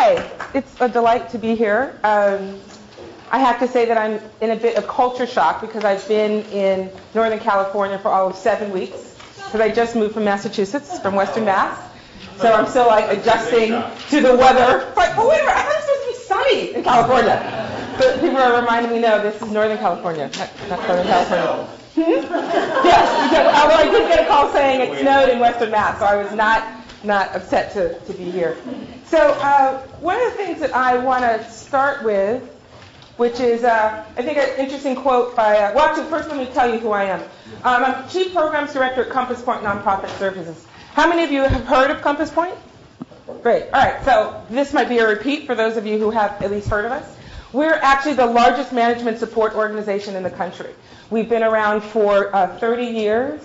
Hi, it's a delight to be here. I have to say that I'm in a bit of culture shock because I've been in Northern California for all of 7 weeks because I just moved from Massachusetts, from Western Mass. So I'm still like adjusting to the weather. It's like, oh wait a minute, I thought it was supposed to be sunny in California. But people are reminding me, no, this is Northern California, not Southern California. Yes, because, although I did get a call saying it snowed in Western Mass, so I was not upset to be here. So one of the things that I want to start with, which is, I think, an interesting quote by, well, actually, first let me tell you who I am. I'm Chief Programs Director at CompassPoint Nonprofit Services. How many of you have heard of CompassPoint? Great. All right, so this might be a repeat for those of you who have at least heard of us. We're actually the largest management support organization in the country. We've been around for 30 years,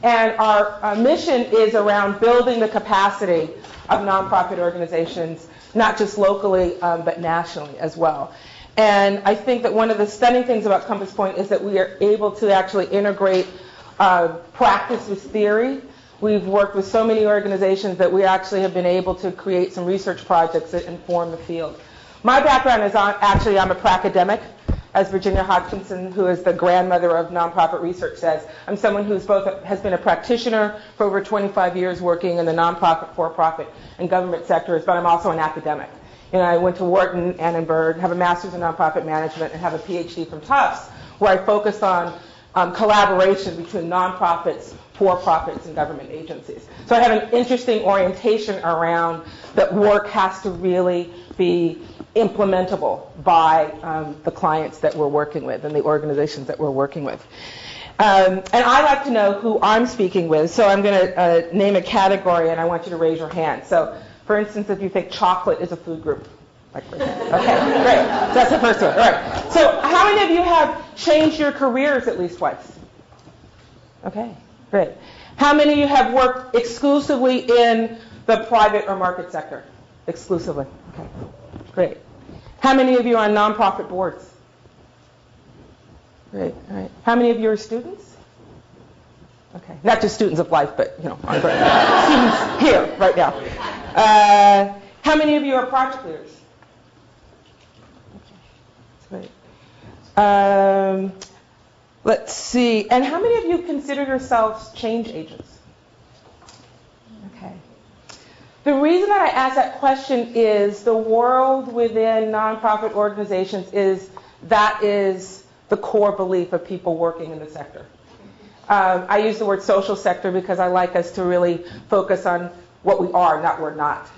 and our mission is around building the capacity of nonprofit organizations, not just locally, but nationally as well. And I think that one of the stunning things about CompassPoint is that we are able to actually integrate practice with theory. We've worked with so many organizations that we actually have been able to create some research projects that inform the field. My background is actually I'm a pracademic. As Virginia Hodgkinson, who is the grandmother of nonprofit research, says, I'm someone who's both has been a practitioner for over 25 years working in the nonprofit, for-profit, and government sectors, but I'm also an academic. And I went to Wharton, Annenberg, have a master's in nonprofit management, and have a PhD from Tufts, where I focus on collaboration between nonprofits, for-profits, and government agencies. So I have an interesting orientation around that work has to really be implementable by the clients that we're working with and the organizations that we're working with. And I like to know who I'm speaking with, so I'm going to name a category, and I want you to raise your hand. So, for instance, if you think chocolate is a food group. Like, okay, great. So that's the first one. All right. So how many of you have changed your careers at least twice? Okay, great. How many of you have worked exclusively in the private or market sector? Exclusively. Okay, great. How many of you are on nonprofit boards? Great. All right. How many of you are students? Okay. Not just students of life, but, you know, students here right now. How many of you are project leaders? Okay. That's great. Let's see. And how many of you consider yourselves change agents? Okay. The reason that I ask that question is the world within nonprofit organizations is the core belief of people working in the sector. I use the word social sector because I like us to really focus on what we are, not we're not.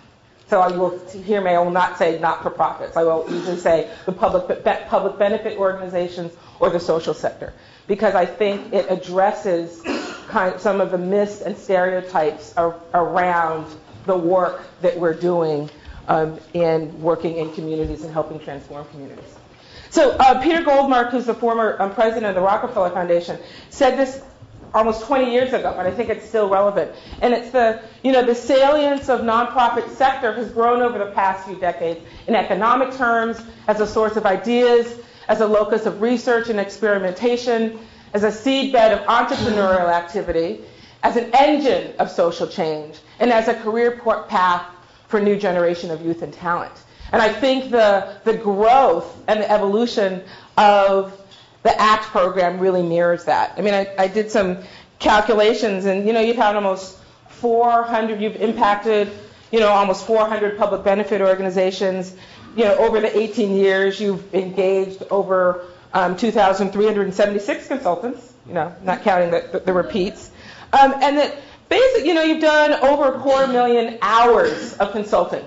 So I will not say not-for-profits. I will usually say the public benefit organizations or the social sector, because I think it addresses some of the myths and stereotypes around the work that we're doing in working in communities and helping transform communities. So Peter Goldmark, who's the former president of the Rockefeller Foundation, said this almost 20 years ago, but I think it's still relevant. And it's the salience of nonprofit sector has grown over the past few decades in economic terms, as a source of ideas, as a locus of research and experimentation, as a seedbed of entrepreneurial activity, as an engine of social change, and as a career path for a new generation of youth and talent. And I think the growth and the evolution of the ACT program really mirrors that. I mean, I did some calculations, and, you've had almost 400, you've impacted, almost 400 public benefit organizations. Over the 18 years, you've engaged over 2,376 consultants, not counting the repeats. And that basically, you've done over 250,000 hours of consulting.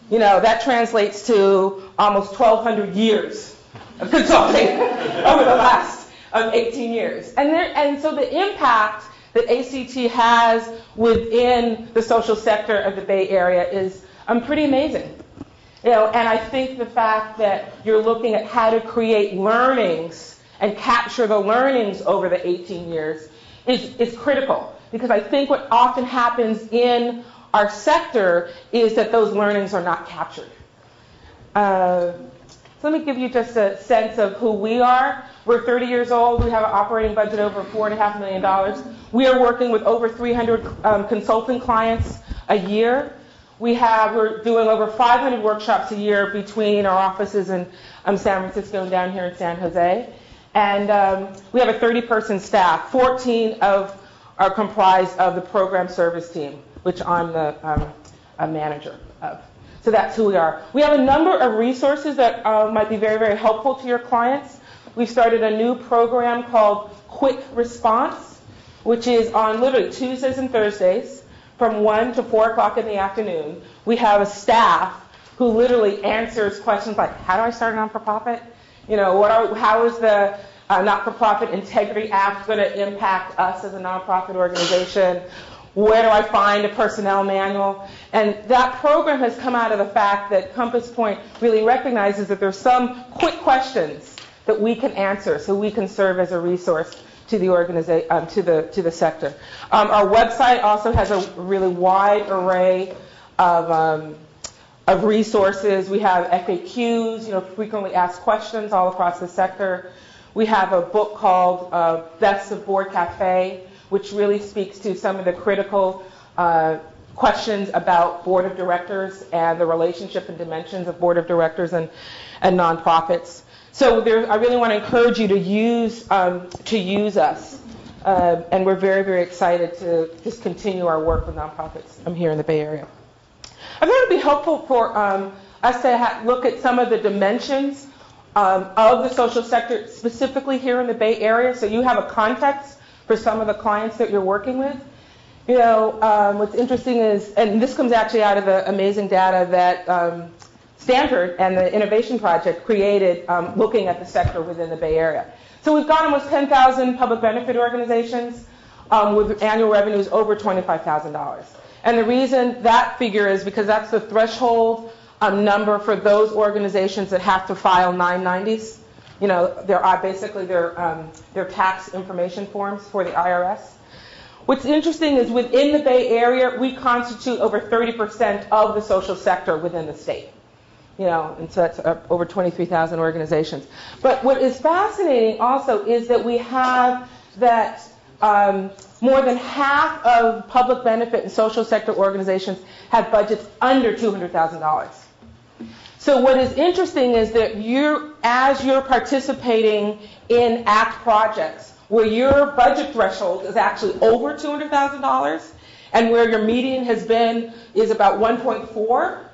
That translates to almost 1,200 years of consulting over the last 18 years. And so the impact that ACT has within the social sector of the Bay Area is pretty amazing. And I think the fact that you're looking at how to create learnings and capture the learnings over the 18 years is critical. Because I think what often happens in our sector is that those learnings are not captured. So let me give you just a sense of who we are. We're 30 years old. We have an operating budget over $4.5 million. We are working with over 300 consulting clients a year. We're doing over 500 workshops a year between our offices in San Francisco and down here in San Jose. And we have a 30-person staff. 14 are comprised of the program service team, which I'm a manager of. So that's who we are. We have a number of resources that might be very, very helpful to your clients. We've started a new program called Quick Response, which is on literally Tuesdays and Thursdays from 1 to 4 o'clock in the afternoon. We have a staff who literally answers questions like, how do I start a non-for-profit? How is the Not-for-Profit Integrity Act going to impact us as a nonprofit organization? Where do I find a personnel manual? And that program has come out of the fact that CompassPoint really recognizes that there's some quick questions that we can answer so we can serve as a resource to the organization, to the sector. Our website also has a really wide array of resources. We have FAQs, frequently asked questions all across the sector. We have a book called Best of Board Cafe, which really speaks to some of the critical questions about board of directors and the relationship and dimensions of board of directors and nonprofits. So I really want to encourage you to use us, and we're very, very excited to just continue our work with nonprofits here in the Bay Area. I thought it would be helpful for us to look at some of the dimensions of the social sector, specifically here in the Bay Area, so you have a context for some of the clients that you're working with. What's interesting is, and this comes actually out of the amazing data that Stanford and the Innovation Project created looking at the sector within the Bay Area. So we've got almost 10,000 public benefit organizations with annual revenues over $25,000. And the reason that figure is because that's the threshold number for those organizations that have to file 990s. They're tax information forms for the IRS. What's interesting is within the Bay Area, we constitute over 30% of the social sector within the state. And so that's over 23,000 organizations. But what is fascinating also is that we have that more than half of public benefit and social sector organizations have budgets under $200,000. So what is interesting is that as you're participating in ACT projects, where your budget threshold is actually over $200,000, and where your median is about 1.4,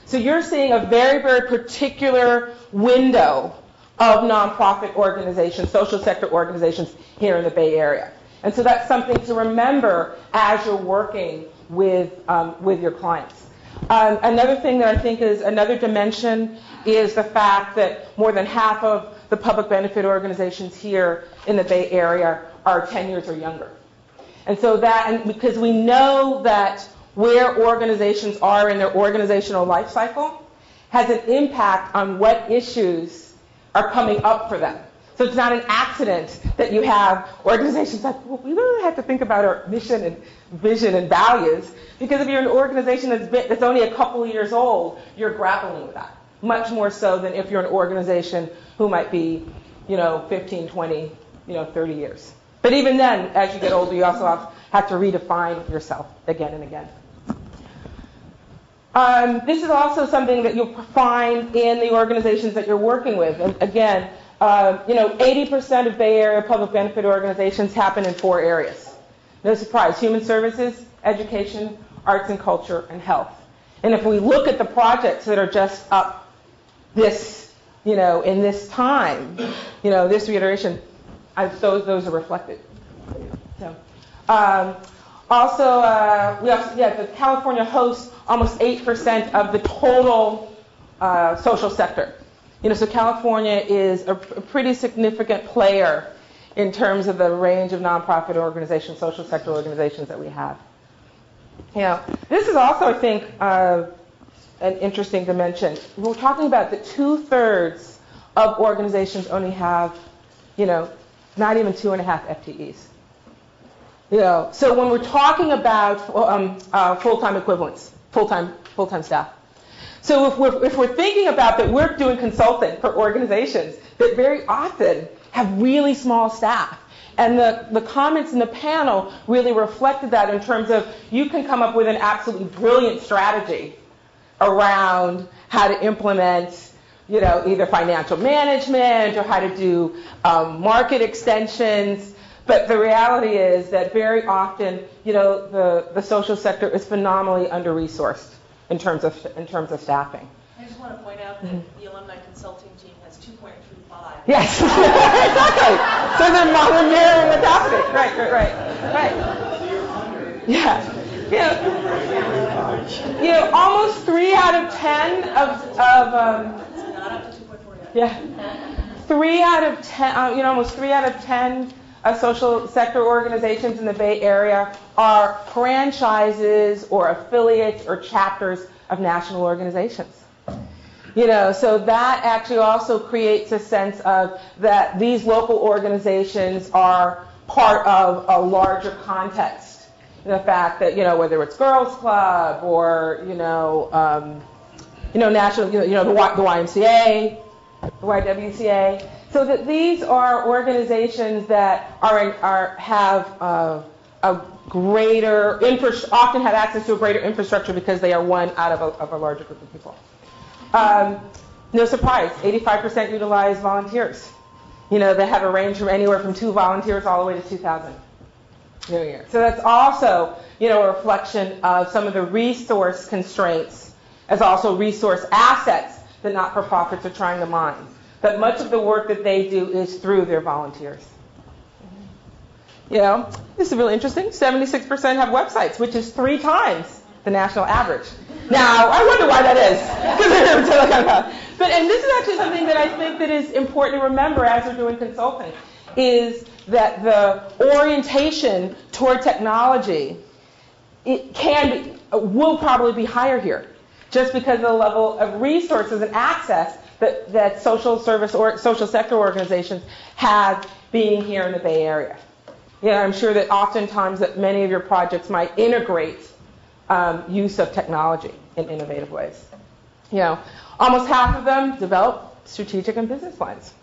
so you're seeing a very, very particular window of nonprofit organizations, social sector organizations here in the Bay Area. And so that's something to remember as you're working with your clients. Another thing that I think is another dimension is the fact that more than half of the public benefit organizations here in the Bay Area are 10 years or younger. And so because we know that where organizations are in their organizational life cycle has an impact on what issues are coming up for them. So it's not an accident that you have organizations like, well, we really have to think about our mission and vision and values, because if you're an organization that's only a couple of years old, you're grappling with that, much more so than if you're an organization who might be, 15, 20, 30 years. But even then, as you get older, you also have to redefine yourself again and again. This is also something that you'll find in the organizations that you're working with. And again, 80% of Bay Area public benefit organizations happen in 4 areas. No surprise: human services, education, arts and culture, and health. And if we look at the projects that are just up this, in this time, this reiteration, those are reflected. So, the California hosts almost 8% of the total social sector. So California is a pretty significant player in terms of the range of nonprofit organizations, social sector organizations that we have. This is also, I think, an interesting dimension. We're talking about that 2/3 of organizations only have, not even 2.5 FTEs. So when we're talking about full-time equivalents, full-time staff. So if we're thinking about that, we're doing consulting for organizations that very often have really small staff, And the comments in the panel really reflected that in terms of you can come up with an absolutely brilliant strategy around how to implement, either financial management or how to do market extensions. But the reality is that very often, the social sector is phenomenally under-resourced in terms of staffing. I just want to point out that the Alumni Consulting team has 2.35. Yes, exactly. So they're mirroring what's happening. Right. Yeah. Almost 3 out of 10 of Not up to 2.4 yet. yeah, 3 out of 10. Almost 3 out of 10 social sector organizations in the Bay Area are franchises or affiliates or chapters of national organizations. So that actually also creates a sense of that these local organizations are part of a larger context. The fact that, whether it's Girls Club or, national, the YMCA, the YWCA. So that these are organizations that have a greater, often have access to a greater infrastructure because they are one out of a larger group of people. No surprise, 85% utilize volunteers. They have a range from anywhere from 2 volunteers all the way to 2,000 a year. So that's also, a reflection of some of the resource constraints as also resource assets that not-for-profits are trying to mine. But much of the work that they do is through their volunteers. This is really interesting. 76% have websites, which is 3 times the national average. Now, I wonder why that is. And this is actually something that I think that is important to remember as we're doing consulting, is that the orientation toward technology will probably be higher here, just because of the level of resources and access that social service or social sector organizations have being here in the Bay Area. I'm sure that oftentimes that many of your projects might integrate use of technology in innovative ways. Almost half of them develop strategic and business plans.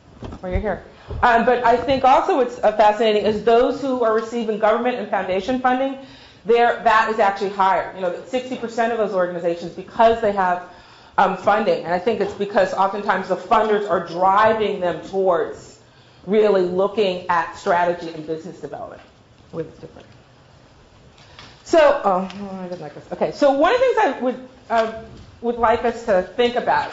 Where you're here. But I think also what's fascinating is those who are receiving government and foundation funding, that is actually higher. 60% of those organizations, because they have funding, and I think it's because oftentimes the funders are driving them towards really looking at strategy and business development, which is different. So, I didn't like this. Okay, so one of the things I would like us to think about.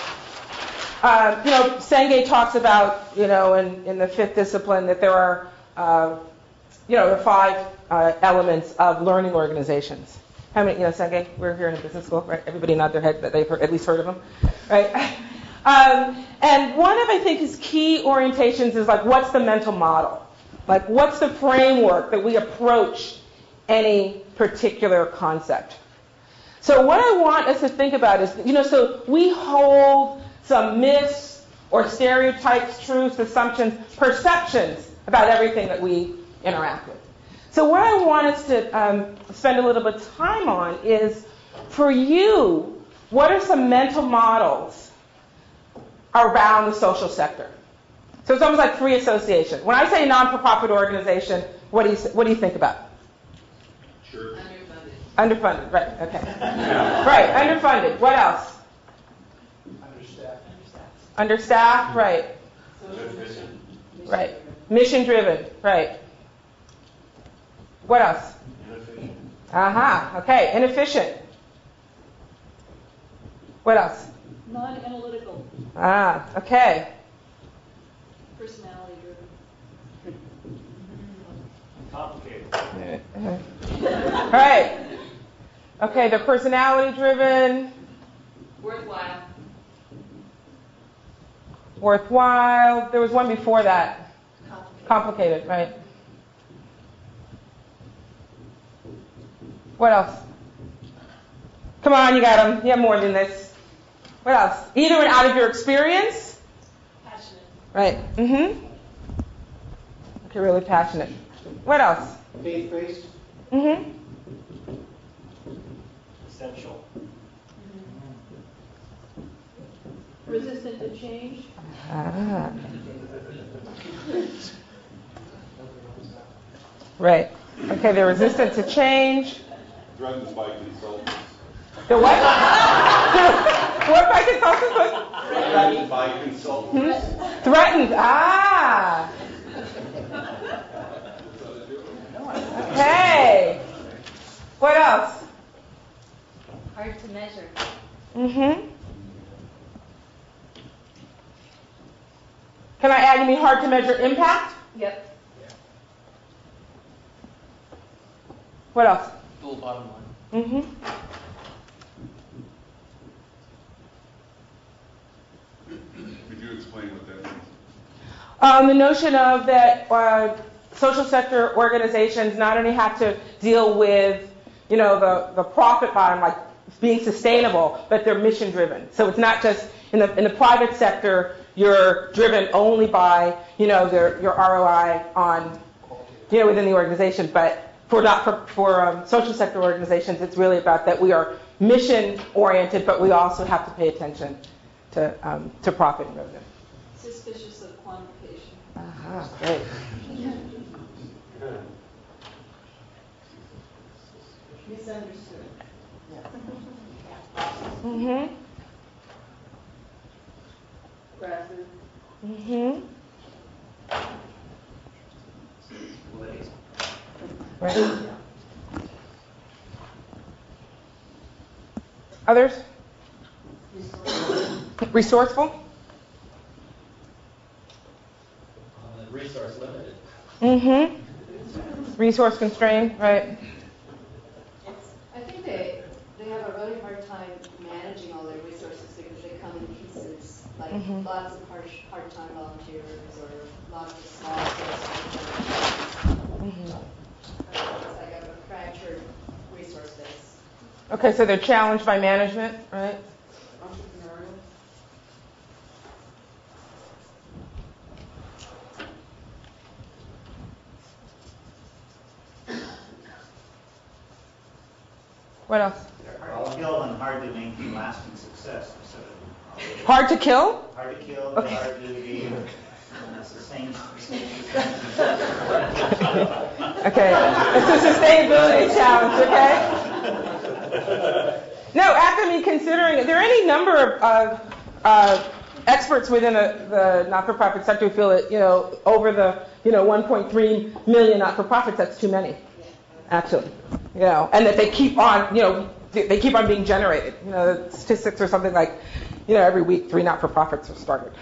Senge talks about, in the 5th discipline that there are, the 5 elements of learning organizations. How many, Senge, we're here in a business school, right? Everybody nod their head that they've at least heard of them, right? And one of, I think, his key orientations is like, what's the mental model? Like, what's the framework that we approach any particular concept? So what I want us to think about is, so we hold some myths or stereotypes, truths, assumptions, perceptions about everything that we interact with. So what I want us to spend a little bit of time on is, for you, what are some mental models around the social sector? So it's almost like free association. When I say non-for-profit organization, what do you think about? Sure. Underfunded, right, okay. Right, underfunded. What else? Understaffed, right. Right. Mission-driven, right. What else? Inefficient. Okay, inefficient. What else? Non-analytical. Okay. Personality-driven. Complicated. Right. Okay, the personality-driven. Worthwhile. There was one before that. Complicated, right. What else? Come on, you got them. You have more than this. What else? Either out of your experience. Passionate. Right. Mm-hmm. Okay, really passionate. What else? Faith-based. Mm-hmm. Essential. Resistant to change. Right. Okay, they're resistant to change. Threatened by consultants. The what? What by consultants? Threatened by consultants. Threatened. Ah. Okay. What else? Hard to measure. Mm-hmm. Can I add, you mean hard to measure impact? Yep. What else? Dual bottom line. Mm-hmm. Could you explain what that means? The notion of that social sector organizations not only have to deal with, the profit bottom, like being sustainable, but they're mission driven. So it's not just in the private sector, you're driven only by, your ROI on, within the organization, but for social sector organizations, it's really about that we are mission oriented, but we also have to pay attention to profit and revenue. Suspicious of quantification. Ah, great. Misunderstood. Mm-hmm. Grassroots. Mm-hmm. Right. Others? Resourceful? Resource limited. Mm-hmm. Resource constrained, right. I think they have a really hard time managing all their resources because they come in pieces, like lots of part-time volunteers or lots of small It's like a fractured resource base. Okay, so they're challenged by management, right? Entrepreneurial. What else? Hard to kill and hard to maintain lasting success. Hard to kill? Hard to kill, Okay. hard to be sustained. Okay, it's a sustainability challenge, okay? No, after considering, there are any number of experts within the not-for-profit sector who feel that, over the, 1.3 million not-for-profits, that's too many, actually. And that they keep on, they keep on being generated. The statistics are something like, every week 3 not-for-profits are started.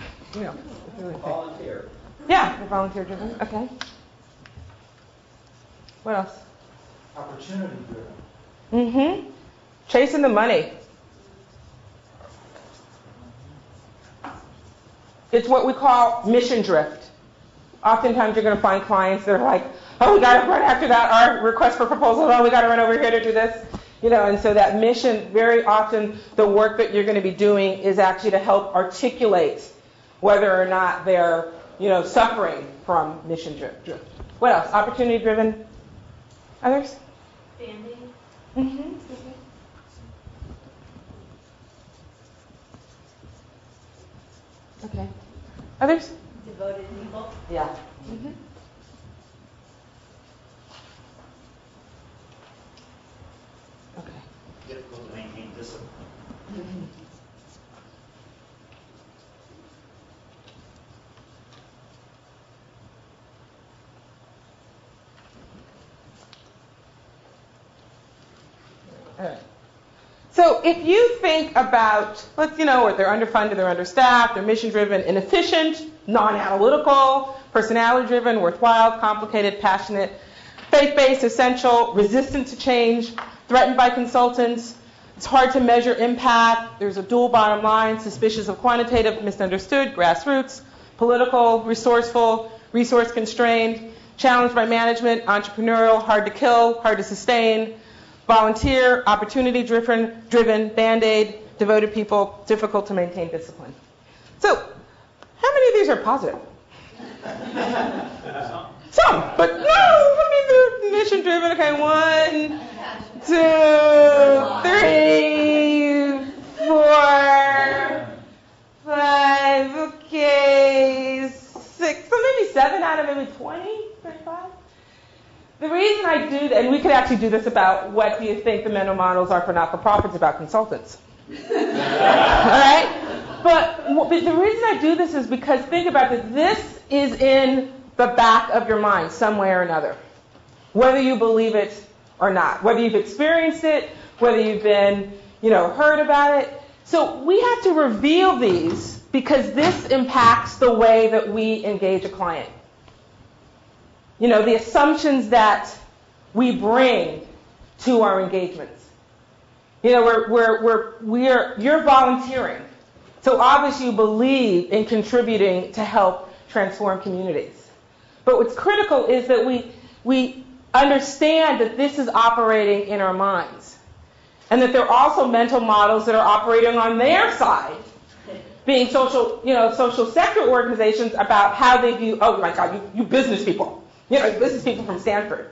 Volunteer. Yeah, they're volunteer driven. Okay. What else? Opportunity driven. Mm-hmm. Chasing the money. It's what we call mission drift. Oftentimes you're going to find clients that are like, oh, we got to run after that, our request for proposal, oh, we got to run over here to do this. And so that mission, very often the work that you're going to be doing is actually to help articulate whether or not they're, suffering from mission drift. What else? Opportunity driven. Others? Banding. Mm-hmm. Okay. Others? Devoted people. Yeah. Mm-hmm. Okay. Difficult to maintain discipline. Mm-hmm. All right. So if you think about, they're underfunded, they're understaffed, they're mission-driven, inefficient, non-analytical, personality-driven, worthwhile, complicated, passionate, faith-based, essential, resistant to change, threatened by consultants, it's hard to measure impact, there's a dual bottom line, suspicious of quantitative, misunderstood, grassroots, political, resourceful, resource-constrained, challenged by management, entrepreneurial, hard to kill, hard to sustain, volunteer, opportunity-driven, Band-Aid, devoted people, difficult to maintain discipline. So, how many of these are positive? Some, but no, they're mission-driven. Okay, 1, 2, 3, 4, 5, okay, 6, so maybe 7 out of maybe 20, 35. The reason I do that, and we could actually do this about what do you think the mental models are for not-for-profits about consultants. All right? But the reason I do this is because think about it. This is in the back of your mind some way or another, whether you believe it or not, whether you've experienced it, whether you've been, heard about it. So we have to reveal these because this impacts the way that we engage a client. The assumptions that we bring to our engagements. You're volunteering. So obviously you believe in contributing to help transform communities. But what's critical is that we understand that this is operating in our minds. And that there are also mental models that are operating on their side, being social sector organizations about how they view, oh my God, you business people. Business people from Stanford.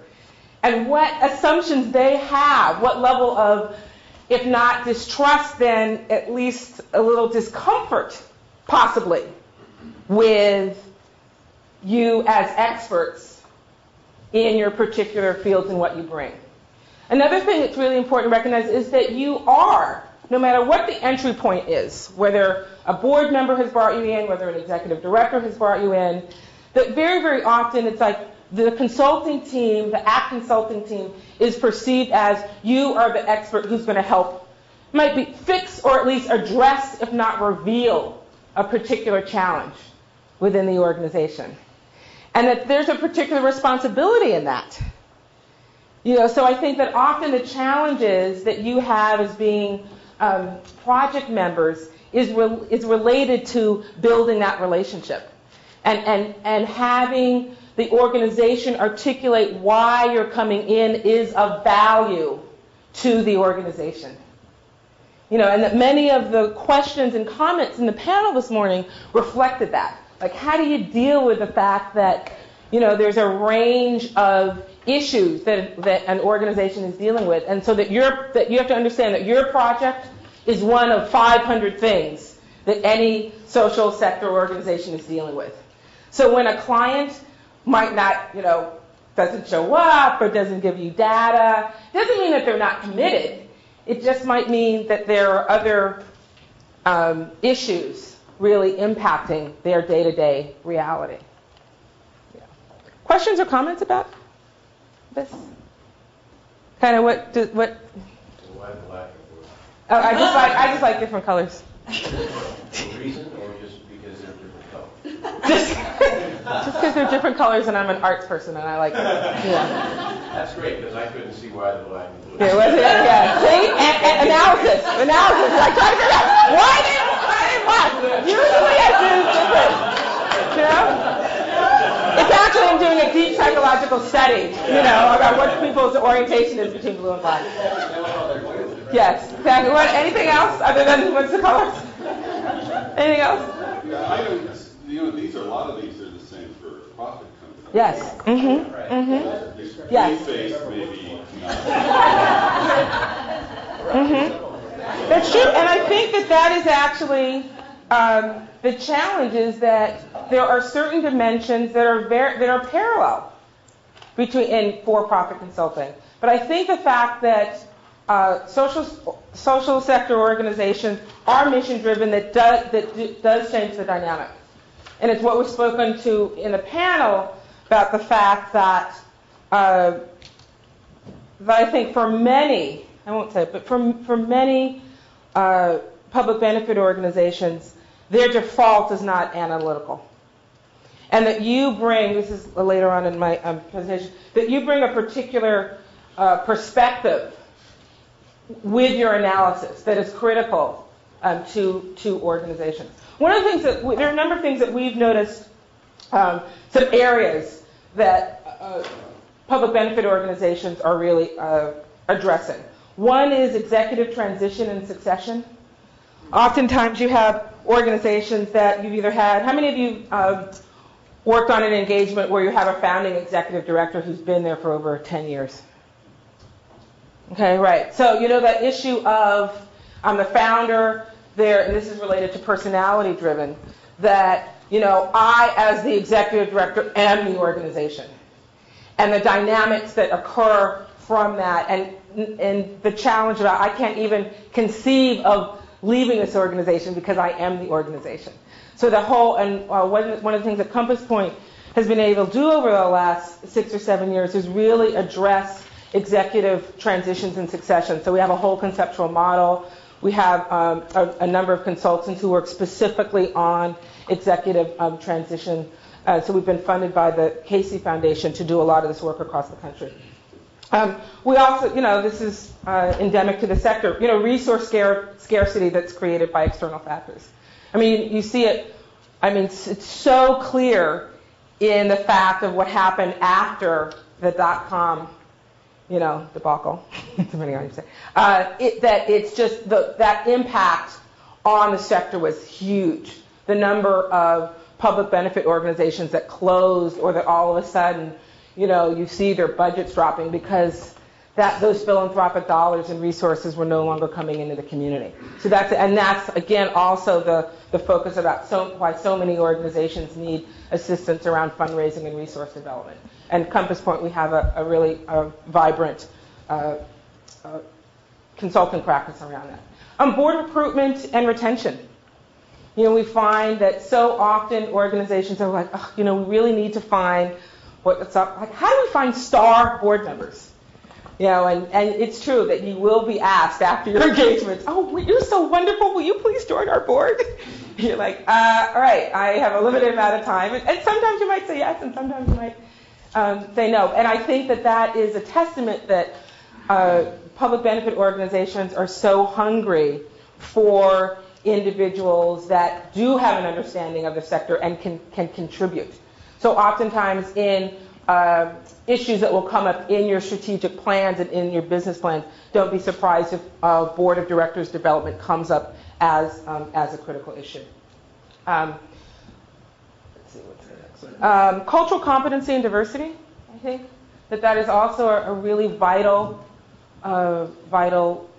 And what assumptions they have, what level of, if not distrust, then at least a little discomfort, possibly, with you as experts in your particular fields and what you bring. Another thing that's really important to recognize is that you are, no matter what the entry point is, whether a board member has brought you in, whether an executive director has brought you in, that very, very often it's like the consulting team, the act consulting team, is perceived as you are the expert who's going to help, might be fix or at least address, if not reveal, a particular challenge within the organization. And that there's a particular responsibility in that. So I think that often the challenges that you have as being project members is related to building that relationship and having the organization articulate why you're coming in is of value to the organization. And that many of the questions and comments in the panel this morning reflected that. Like, how do you deal with the fact that, there's a range of issues that an organization is dealing with, and so that you have to understand that your project is one of 500 things that any social sector organization is dealing with. So when a client might not, doesn't show up or doesn't give you data, doesn't mean that they're not committed. It just might mean that there are other issues really impacting their day-to-day reality. Yeah. Questions or comments about this? Kind of what? Why black and blue? Oh, I just like different colors. The reason, or just because they're different colors? Just because they're different colors, and I'm an arts person, and I like it. Yeah. That's great, because I couldn't see why the black and blue. Yeah, was it? Yeah. See? And analysis. Like, trying to figure out why they black. Usually I do different. It's actually, I'm doing a deep psychological study, about what people's orientation is between blue and black. Yes, exactly. Anything else other than what's the colors? Anything else? Yeah, these are a lot of these are the same for profit companies. Yes. Mm-hmm. Mm-hmm. Yes. Face maybe not. Mm-hmm. That's true, and I think that is actually the challenge is that there are certain dimensions that are parallel in for-profit consulting. But I think the fact that social sector organizations are mission-driven that does change the dynamic. And it's what was spoken to in the panel about the fact that I think for many, I won't say it, but for many public benefit organizations, their default is not analytical. And that you bring, this is later on in my presentation, that you bring a particular perspective with your analysis that is critical to organizations. One of the things there are a number of things that we've noticed, some areas that public benefit organizations are really addressing. One is executive transition and succession. Oftentimes you have organizations that you've either had, how many of you worked on an engagement where you have a founding executive director who's been there for over 10 years? Okay, right. So that issue of I'm the founder there, and this is related to personality driven, that I as the executive director am the organization. and the dynamics that occur from that, and the challenge about I can't even conceive of leaving this organization because I am the organization. So the whole, and one of the things that CompassPoint has been able to do over the last 6 or 7 years is really address executive transitions and succession. So we have a whole conceptual model. We have a number of consultants who work specifically on executive transition. So we've been funded by the Casey Foundation to do a lot of this work across the country. We also, this is endemic to the sector, resource scarcity that's created by external factors. I mean, you see it, it's so clear in the fact of what happened after the dot-com, debacle, depending on how you say, that it's just that impact on the sector was huge. The number of public benefit organizations that closed or that all of a sudden, you see their budgets dropping because those philanthropic dollars and resources were no longer coming into the community. So that's again also the focus about why so many organizations need assistance around fundraising and resource development. And CompassPoint, we have a really vibrant consulting practice around that. Board recruitment and retention. We find that so often organizations are like, we really need to find what's up. Like, how do we find star board members? And it's true that you will be asked after your engagements, oh, you're so wonderful, will you please join our board? You're like, all right, I have a limited amount of time. And sometimes you might say yes, and sometimes you might say no. And I think that is a testament that public benefit organizations are so hungry for individuals that do have an understanding of the sector and can contribute. So oftentimes in issues that will come up in your strategic plans and in your business plans, don't be surprised if board of directors development comes up as a critical issue. Let's see, what's the next one? Cultural competency and diversity, I think that is also a really vital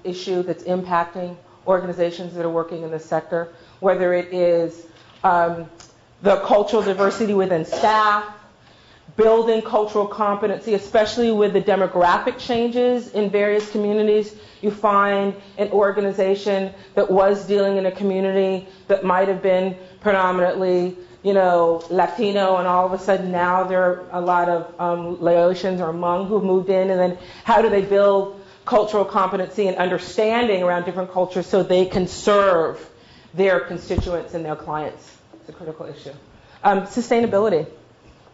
issue that's impacting organizations that are working in this sector, whether it is the cultural diversity within staff, building cultural competency, especially with the demographic changes in various communities. You find an organization that was dealing in a community that might have been predominantly, Latino, and all of a sudden now there are a lot of Laotians or Hmong who've moved in, and then how do they build cultural competency and understanding around different cultures so they can serve their constituents and their clients? It's a critical issue. Sustainability.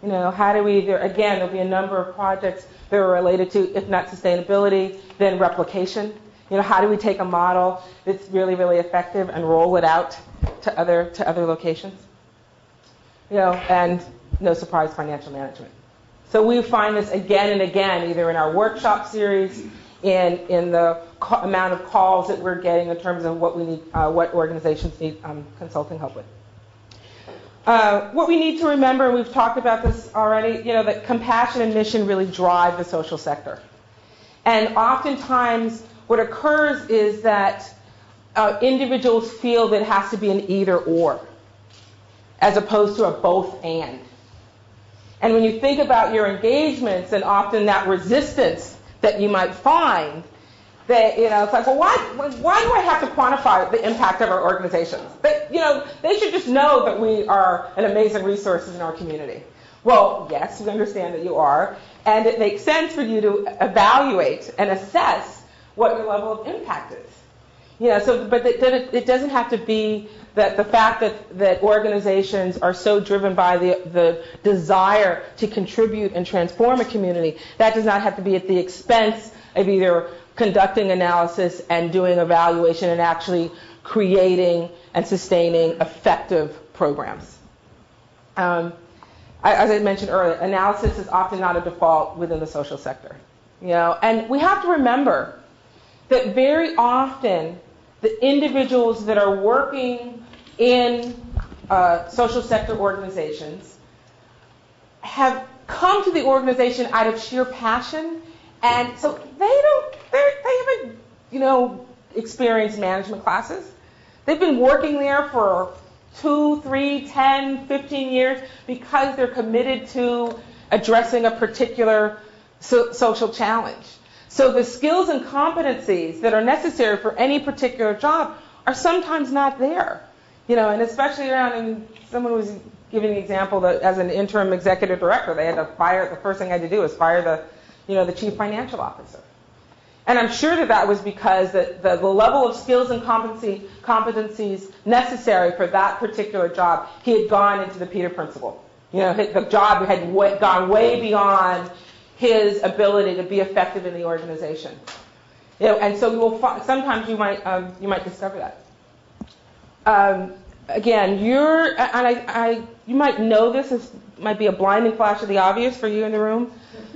How do we, there'll be a number of projects that are related to, if not sustainability, then replication. How do we take a model that's really, really effective and roll it out to other locations? And no surprise, financial management. So we find this again and again, either in our workshop series, in the amount of calls that we're getting in terms of what we need, what organizations need consulting help with. What we need to remember, and we've talked about this already, that compassion and mission really drive the social sector. And oftentimes what occurs is that individuals feel that it has to be an either or, as opposed to a both and. And when you think about your engagements and often that resistance that you might find, that, it's like, well, why do I have to quantify the impact of our organizations? They should just know that we are an amazing resource in our community. Well, yes, we understand that you are, and it makes sense for you to evaluate and assess what your level of impact is. But it doesn't have to be that the fact that organizations are so driven by the desire to contribute and transform a community, that does not have to be at the expense of either conducting analysis and doing evaluation and actually creating and sustaining effective programs. As I mentioned earlier, analysis is often not a default within the social sector. And we have to remember that very often the individuals that are working in social sector organizations have come to the organization out of sheer passion, and so they haven't, experienced management classes. They've been working there for 2, 3, 10, 15 years because they're committed to addressing a particular social challenge. So the skills and competencies that are necessary for any particular job are sometimes not there. And especially around, someone was giving an example that as an interim executive director, they had to fire, the first thing I had to do was fire the chief financial officer. And I'm sure that was because the level of skills and competencies necessary for that particular job, he had gone into the Peter Principle. The job had gone way beyond his ability to be effective in the organization. And so you will sometimes you might discover that. Again, you might know this might be a blinding flash of the obvious for you in the room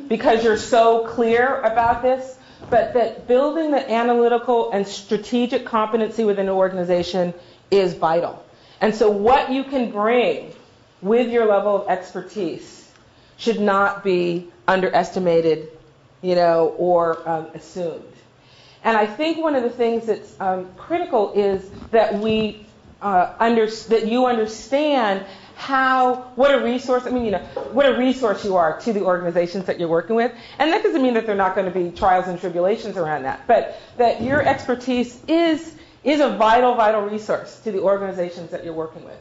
because you're so clear about this. But that building the analytical and strategic competency within an organization is vital. And so what you can bring with your level of expertise should not be underestimated, or assumed. And I think one of the things that's critical is that that you understand what a resource you are to the organizations that you're working with. And that doesn't mean that there are not going to be trials and tribulations around that, but that your expertise is a vital resource to the organizations that you're working with.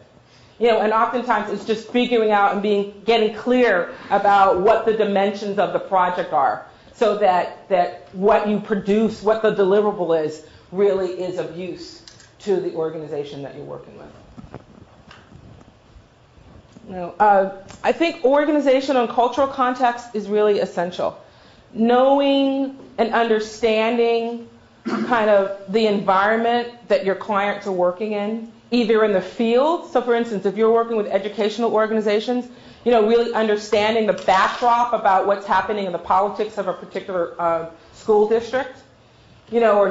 And oftentimes it's just figuring out and getting clear about what the dimensions of the project are, so that what you produce, what the deliverable is, really is of use to the organization that you're working with. I think organizational and cultural context is really essential. Knowing and understanding kind of the environment that your clients are working in, either in the field. So for instance, if you're working with educational organizations, really understanding the backdrop about what's happening in the politics of a particular school district, or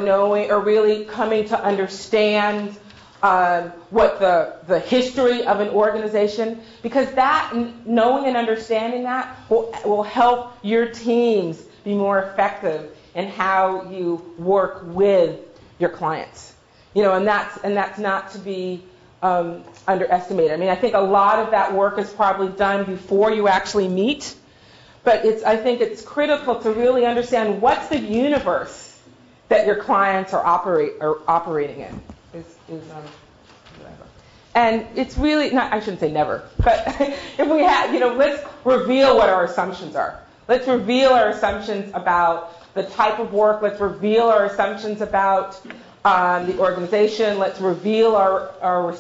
really coming to understand what the history of an organization, because that, knowing and understanding that will help your teams be more effective in how you work with your clients. And that's not to be underestimated. I think a lot of that work is probably done before you actually meet, but I think it's critical to really understand what's the universe that your clients are operating in. And it's really not, I shouldn't say never, but if we have, let's reveal what our assumptions are. Let's reveal our assumptions about the type of work. Let's reveal our assumptions about the organization. Let's reveal our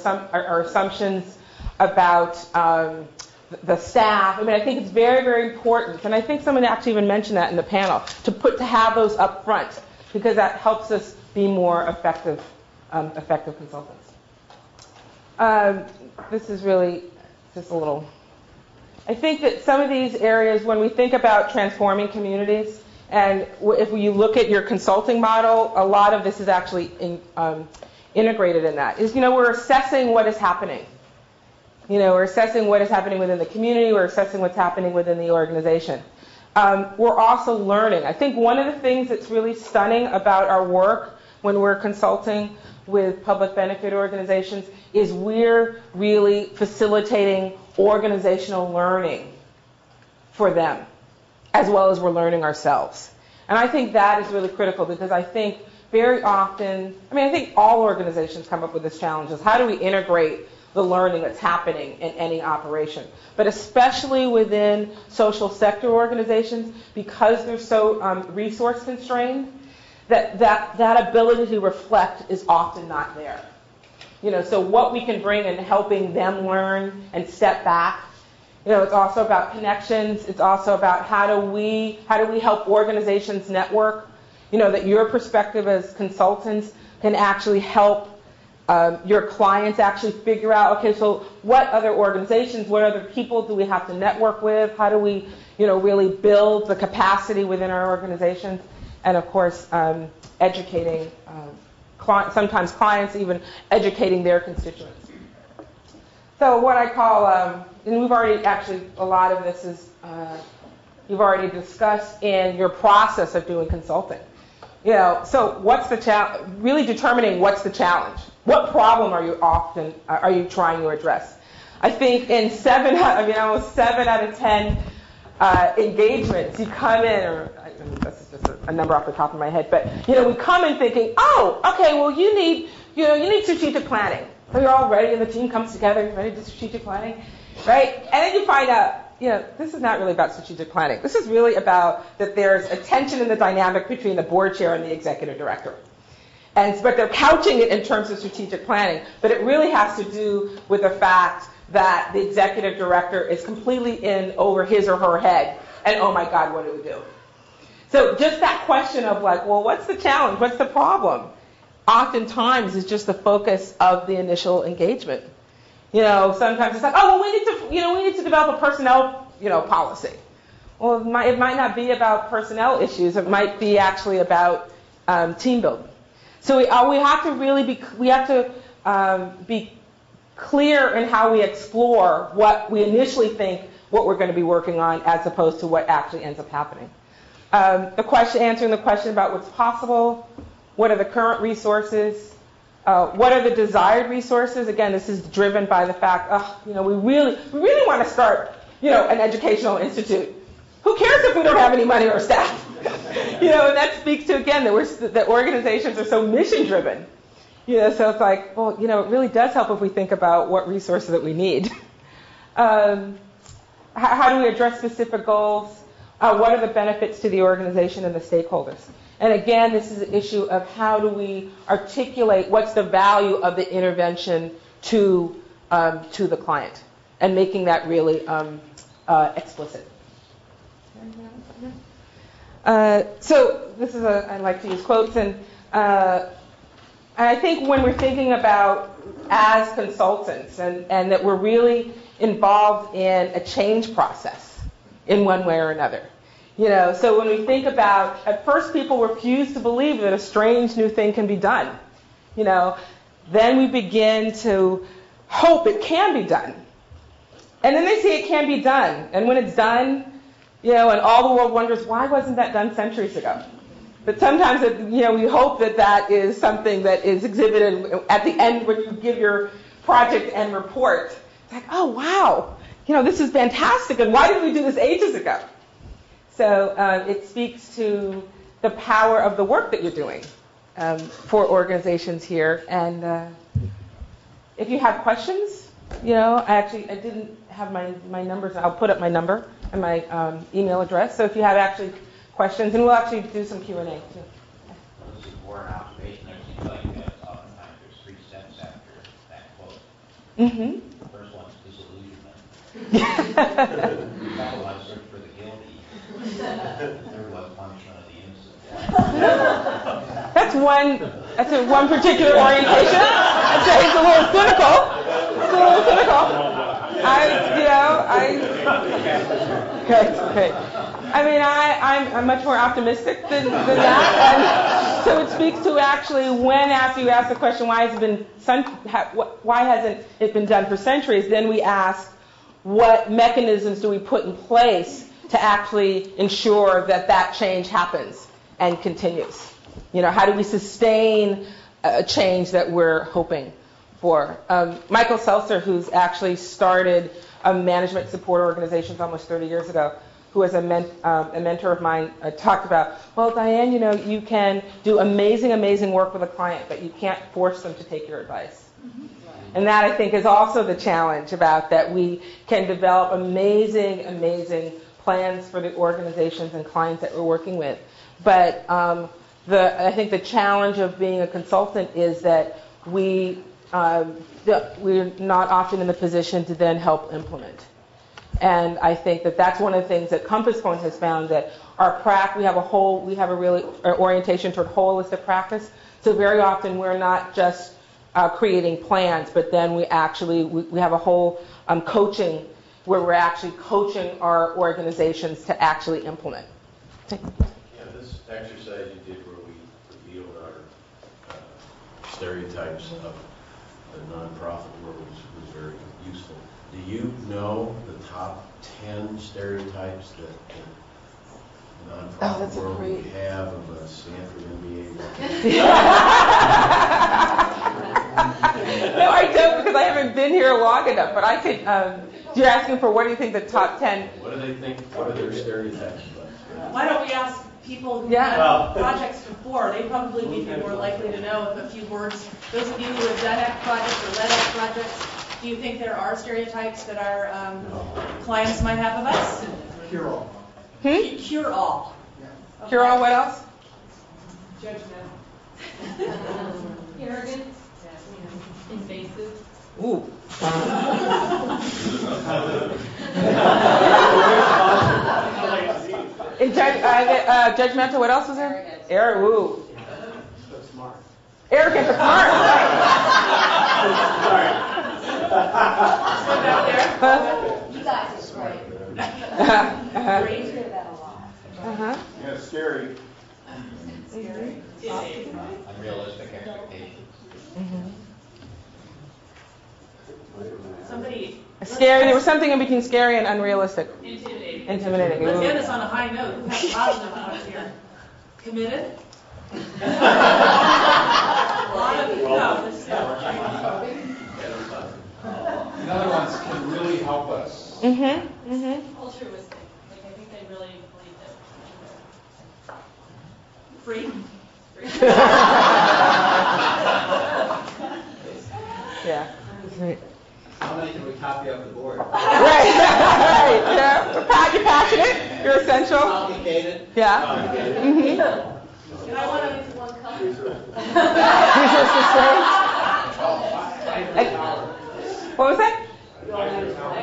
assumptions about the staff. I think it's very, very important, and I think someone actually even mentioned that in the panel, to have those up front, because that helps us be more effective consultants. This is really just a little. I think that some of these areas, when we think about transforming communities, and if you look at your consulting model, a lot of this is actually integrated in that. We're assessing what is happening. We're assessing what is happening within the community. We're assessing what's happening within the organization. We're also learning. I think one of the things that's really stunning about our work when we're consulting with public benefit organizations is we're really facilitating organizational learning for them, as well as we're learning ourselves. And I think that is really critical, because I think very often, I think all organizations come up with this challenge, is how do we integrate the learning that's happening in any operation? But especially within social sector organizations, because they're so resource constrained, that ability to reflect is often not there. So what we can bring in helping them learn and step back, it's also about connections. It's also about how do we help organizations network, that your perspective as consultants can actually help your clients actually figure out, okay, so what other organizations, what other people do we have to network with? How do we, really build the capacity within our organizations? And of course, educating sometimes clients, even educating their constituents. So what I call, and we've already actually, a lot of this is, you've already discussed in your process of doing consulting. So what's the challenge? Really determining what's the challenge. What problem are you trying to address? I think in almost 7 out of 10 engagements, you come in, or this is just a number off the top of my head, but we come in thinking, oh, okay, well you need strategic planning. So you're all ready, and the team comes together, ready to do strategic planning, right? And then you find out, this is not really about strategic planning. This is really about that there's a tension in the dynamic between the board chair and the executive director. But they're couching it in terms of strategic planning, but it really has to do with the fact that the executive director is completely in over his or her head, and oh my God, what do we do? So just that question of well, what's the challenge? What's the problem? Oftentimes is just the focus of the initial engagement. Sometimes it's oh, well, we need to develop a personnel, policy. Well, it might not be about personnel issues. It might be actually about team building. So we have to really be clear in how we explore what we initially think what we're going to be working on, as opposed to what actually ends up happening. Answering the question about what's possible, what are the current resources, what are the desired resources. Again, this is driven by the fact, we really want to start, an educational institute. Who cares if we don't have any money or staff? And that speaks to, again, that organizations are so mission-driven. So it's it really does help if we think about what resources that we need. How do we address specific goals? What are the benefits to the organization and the stakeholders? And again, this is an issue of how do we articulate what's the value of the intervention to the client, and making that really explicit. So this is I like to use quotes, and I think when we're thinking about as consultants and that we're really involved in a change process in one way or another. So when we think about, at first people refuse to believe that a strange new thing can be done. Then we begin to hope it can be done. And then they see it can be done. And when it's done, and all the world wonders, why wasn't that done centuries ago? But sometimes, we hope that is something that is exhibited at the end when you give your project end report. It's oh, wow, this is fantastic, and why didn't we do this ages ago? So it speaks to the power of the work that you're doing for organizations here. And if you have questions, I didn't have my numbers. I'll put up my number and my email address. So if you have actually questions, and we'll actually do some Q&A too. This is more an observation. It seems like oftentimes there's 3 steps after that quote. Mm-hmm. The first one's disillusionment. The second one is search for the guilty. The third one's punishment of the innocent. That's one particular orientation. It's a little cynical. Okay. I'm much more optimistic than that. And so it speaks to actually when, after you ask the question, why hasn't it been done for centuries, then we ask, what mechanisms do we put in place to actually ensure that change happens and continues? How do we sustain a change that we're hoping for? Michael Seltzer, who's actually started management support organizations almost 30 years ago, who was a mentor of mine, talked about, well, Diane, you can do amazing work with a client, but you can't force them to take your advice. Mm-hmm. And that, I think, is also the challenge about that we can develop amazing plans for the organizations and clients that we're working with. But I think the challenge of being a consultant is that we're not often in the position to then help implement. And I think that's one of the things that CompassPoint has found, that we have a really orientation toward holistic practice. So very often we're not just creating plans, but then we have a whole coaching where we're actually coaching our organizations to actually implement. Yeah, this exercise you did where we revealed our stereotypes of the nonprofit world was very useful. Do you know the top 10 stereotypes that the nonprofit world would have of a Stanford MBA? No, I don't, because I haven't been here long enough. But I could. You're asking for what do you think the top 10? What do they think, what are their stereotypes about? Why don't we ask people who Yeah. have projects before? They'd probably be more likely to know a few words. Those of you who have done X projects or led X projects, do you think there are stereotypes that our clients might have of us? Cure all. Cure all. Cure all, what else? Judgment. Arrogant. Invasive. Ooh. Judgmental, what else was there? Arrogant. Ooh. Smart. Arrogant but smart. You guys are great. Great. hear that a lot. Yeah, scary. Unrealistic expectations. Somebody. Scary. There was something in between scary and unrealistic. Intimidating. Intimidating. Let's Ooh. end this on a high note. Who has positive ones here? Committed? A lot of no. In other words, can really help us. Altruistic. Like, I think they really believe that. Free? Yeah. Right. How many can we copy off the board? Right. Right. Yeah. You're passionate. You're essential. Complicated? Yeah. And I want to. One color. What was that?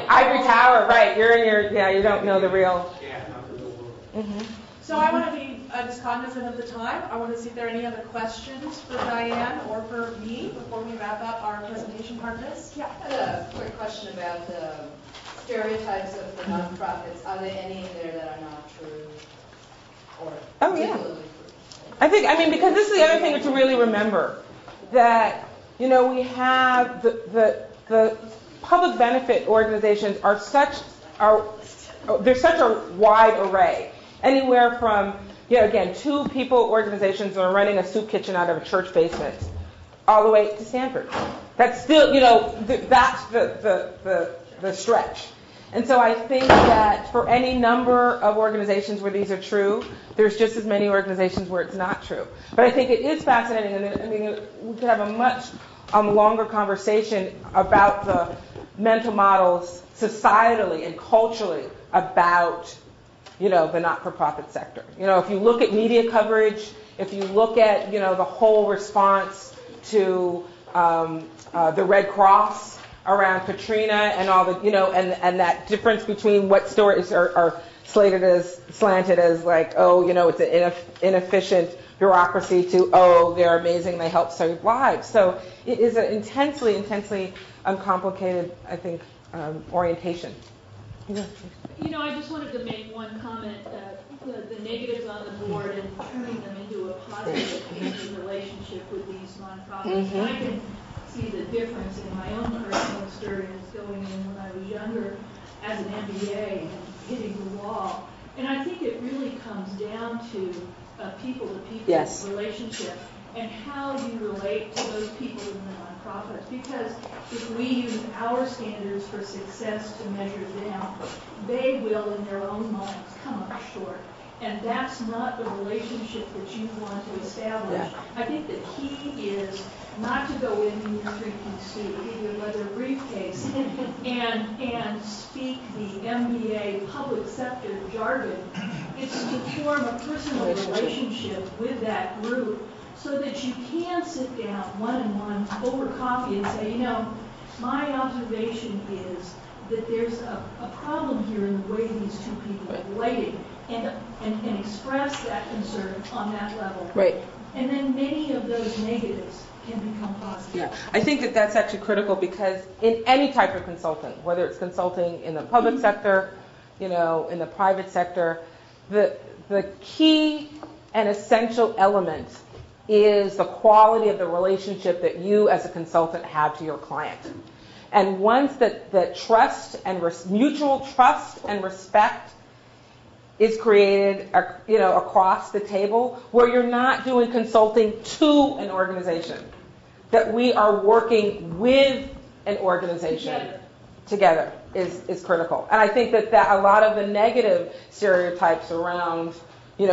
Ivory Tower. Right. You're in your. Yeah. You don't know the real. So I want to be just cognizant of the time. I want to see if there are any other questions for Diane or for me before we wrap up our presentation part of this. I had a quick question about the stereotypes of the nonprofits. Are there any in there that are not true or Oh, yeah. particularly true? I mean, because this is the other thing to really remember, that, we have the public benefit organizations there's such a wide array. Anywhere from, again, 2-people organizations that are running a soup kitchen out of a church basement, all the way to Stanford. That's still, that's the stretch. And so I think that for any number of organizations where these are true, there's just as many organizations where it's not true. But I think it is fascinating, and we could have a much longer conversation about the mental models societally and culturally about, the not-for-profit sector. If you look at media coverage, if you look at, the whole response to the Red Cross around Katrina and all the, and that difference between what stories are slanted as like, it's an inefficient bureaucracy to, they're amazing, they help save lives. So it is an intensely uncomplicated, I think, orientation. Yeah. I just wanted to make one comment. The negatives on the board and turning them into a positive relationship with these nonprofits. And I can see the difference in my own personal experience going in when I was younger as an MBA and hitting the wall. And I think it really comes down to a people-to-people relationship and how you relate to those people in the nonprofits. Because if we use our standards for success to measure them, they will, in their own minds, come up short. And that's not the relationship that you want to establish. Yeah. I think the key is not to go in your 3-piece suit, give you a leather briefcase, and speak the MBA public sector jargon. It's to form a personal relationship with that group so that you can sit down one-on-one over coffee and say, my observation is that there's a problem here in the way these two people are relating, and express that concern on that level. Right. And then many of those negatives can become positive. Yeah, I think that's actually critical because in any type of consulting, whether it's consulting in the public sector, in the private sector, the key and essential element is the quality of the relationship that you as a consultant have to your client. And once that trust and mutual trust and respect is created, across the table, where you're not doing consulting to an organization, that we are working with an organization together is critical. And I think that a lot of the negative stereotypes around,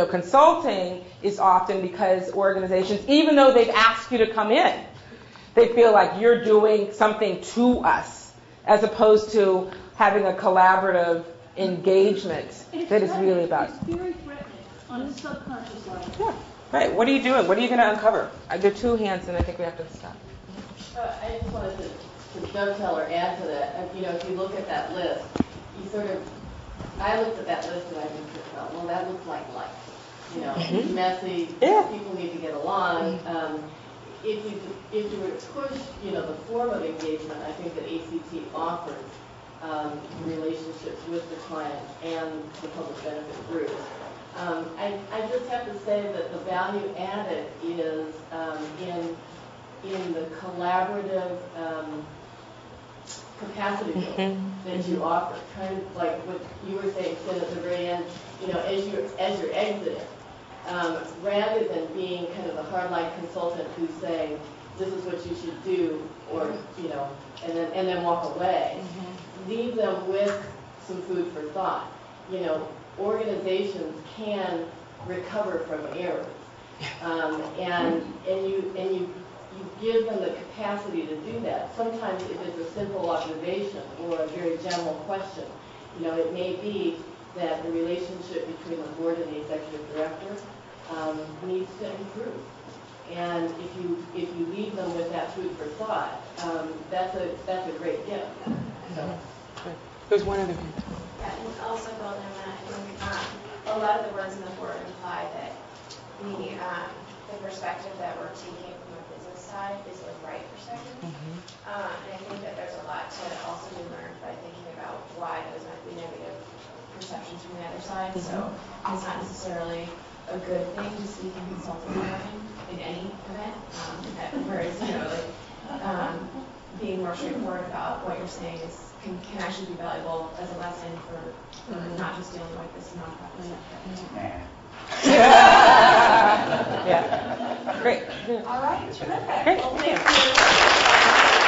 consulting is often because organizations, even though they've asked you to come in, they feel like you're doing something to us, as opposed to having a collaborative engagement that is really about. It's very threatening on a subconscious level. Yeah. Right. What are you doing? What are you going to uncover? There are two hands, and I think we have to stop. I just wanted to dovetail or add to that. If you look at that list, I looked at that list and I just well, that looks like life. It's messy. Yeah. People need to get along. If you were to push, the form of engagement, I think that ACT offers relationships with the client and the public benefit groups. I just have to say that the value added is in the collaborative capacity building that you offer. Kind of like what you were saying, Sid, at the very end, as you're exiting, rather than being kind of the hardline consultant who's saying, this is what you should do, or, and then walk away, leave them with some food for thought. Organizations can recover from errors, and you give them the capacity to do that. Sometimes if it's a simple observation or a very general question, it may be that the relationship between the board and the executive director needs to improve. And if you leave them with that food for thought, that's a great gift. So. There's one other hand. Yeah, and also building on that, I think a lot of the words in the board imply that the perspective that we're taking from the business side is the right perspective. And I think that there's a lot to also be learned by thinking about why those might be negative perceptions from the other side. So it's not necessarily a good thing to speak in consulting jargon in any event. Whereas, being more straightforward about what you're saying can actually be valuable as a lesson for not just dealing with this nonprofit sector. Yeah. Great. All right, terrific. Great. Well, thank you.